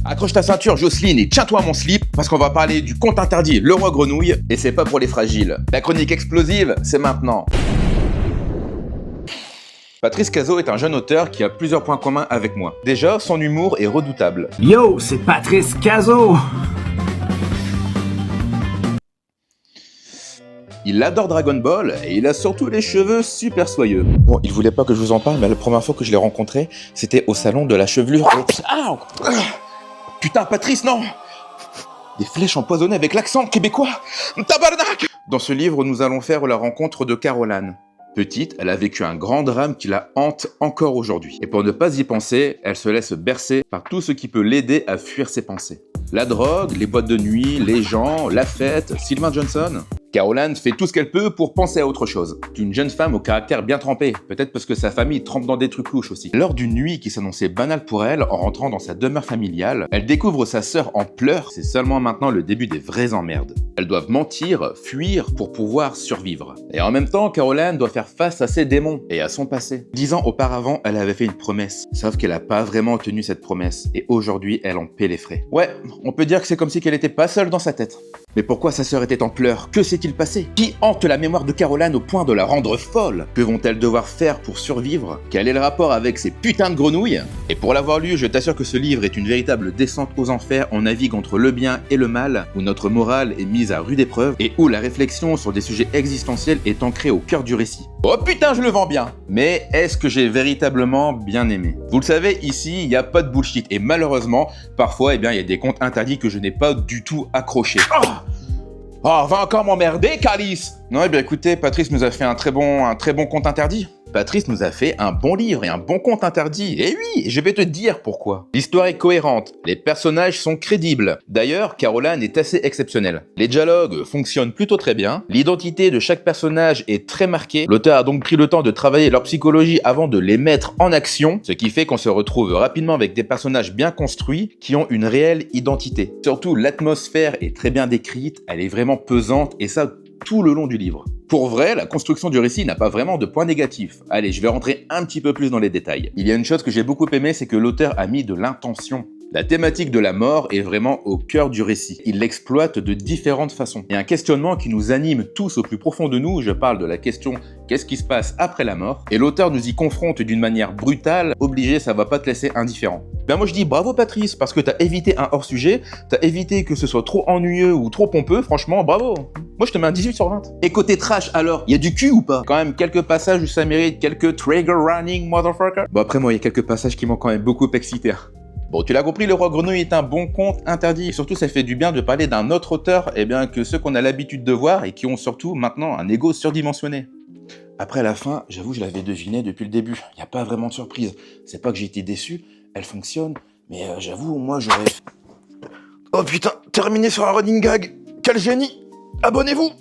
Accroche ta ceinture, Jocelyne, et tiens-toi à mon slip, parce qu'on va parler du conte interdit, le roi grenouille, et c'est pas pour les fragiles. La chronique explosive, c'est maintenant. Patrice Cazaux est un jeune auteur qui a plusieurs points communs avec moi. Déjà, son humour est redoutable. Yo, c'est Patrice Cazaux! Il adore Dragon Ball et il a surtout les cheveux super soyeux. Bon, il voulait pas que je vous en parle, mais la première fois que je l'ai rencontré, c'était au salon de la chevelure. Ah, putain, Patrice, non! Des flèches empoisonnées avec l'accent québécois. Tabarnak! Dans ce livre, nous allons faire la rencontre de Caroline. Petite, elle a vécu un grand drame qui la hante encore aujourd'hui. Et pour ne pas y penser, elle se laisse bercer par tout ce qui peut l'aider à fuir ses pensées. La drogue, les boîtes de nuit, les gens, la fête, Sylvain Johnson. Caroline fait tout ce qu'elle peut pour penser à autre chose. C'est une jeune femme au caractère bien trempé, peut-être parce que sa famille trempe dans des trucs louches aussi. Lors d'une nuit qui s'annonçait banale pour elle, en rentrant dans sa demeure familiale, elle découvre sa sœur en pleurs. C'est seulement maintenant le début des vraies emmerdes. Elles doivent mentir, fuir pour pouvoir survivre. Et en même temps, Caroline doit faire face à ses démons et à son passé. 10 ans auparavant, elle avait fait une promesse, sauf qu'elle n'a pas vraiment tenu cette promesse, et aujourd'hui, elle en paie les frais. Ouais, on peut dire que c'est comme si qu'elle était pas seule dans sa tête. Mais pourquoi sa sœur était en pleurs? Que s'est-il passé? Qui hante la mémoire de Caroline au point de la rendre folle? Que vont-elles devoir faire pour survivre? Quel est le rapport avec ces putains de grenouilles? Et pour l'avoir lu, je t'assure que ce livre est une véritable descente aux enfers. On navigue entre le bien et le mal, où notre morale est mise à rude épreuve, et où la réflexion sur des sujets existentiels est ancrée au cœur du récit. Oh putain, je le vends bien! Mais est-ce que j'ai véritablement bien aimé? Vous le savez, ici, il n'y a pas de bullshit, et malheureusement, parfois, il y a des contes interdits que je n'ai pas du tout accrochés. Oh, va encore m'emmerder, Calice! Non, écoutez, Patrice nous a fait un très bon conte interdit. Patrice nous a fait un bon livre et un bon conte interdit. Et oui, je vais te dire pourquoi. L'histoire est cohérente, les personnages sont crédibles. D'ailleurs, Caroline est assez exceptionnelle. Les dialogues fonctionnent plutôt très bien. L'identité de chaque personnage est très marquée. L'auteur a donc pris le temps de travailler leur psychologie avant de les mettre en action, ce qui fait qu'on se retrouve rapidement avec des personnages bien construits qui ont une réelle identité. Surtout, l'atmosphère est très bien décrite, elle est vraiment pesante et ça tout le long du livre. Pour vrai, la construction du récit n'a pas vraiment de points négatifs. Allez, je vais rentrer un petit peu plus dans les détails. Il y a une chose que j'ai beaucoup aimé, c'est que l'auteur a mis de l'intention. La thématique de la mort est vraiment au cœur du récit. Il l'exploite de différentes façons. Il y a un questionnement qui nous anime tous au plus profond de nous. Je parle de la question « Qu'est-ce qui se passe après la mort ?» Et l'auteur nous y confronte d'une manière brutale. Obligé, ça va pas te laisser indifférent. Ben moi je dis bravo Patrice, parce que t'as évité un hors-sujet, t'as évité que ce soit trop ennuyeux ou trop pompeux, franchement bravo. Moi je te mets un 18 sur 20. Et côté trash alors, y a du cul ou pas? Quand même quelques passages où ça mérite quelques trigger running motherfucker. Bon après moi il y a quelques passages qui m'ont quand même beaucoup excité. Bon, tu l'as compris, Le Roi Grenouille est un bon conte interdit. Et surtout, ça fait du bien de parler d'un autre auteur que ceux qu'on a l'habitude de voir et qui ont surtout maintenant un ego surdimensionné. Après la fin, j'avoue, je l'avais deviné depuis le début. Il n'y a pas vraiment de surprise. C'est pas que j'ai été déçu, elle fonctionne, mais j'avoue, moi j'aurais... Oh putain, terminé sur un running gag. Quel génie! Abonnez-vous!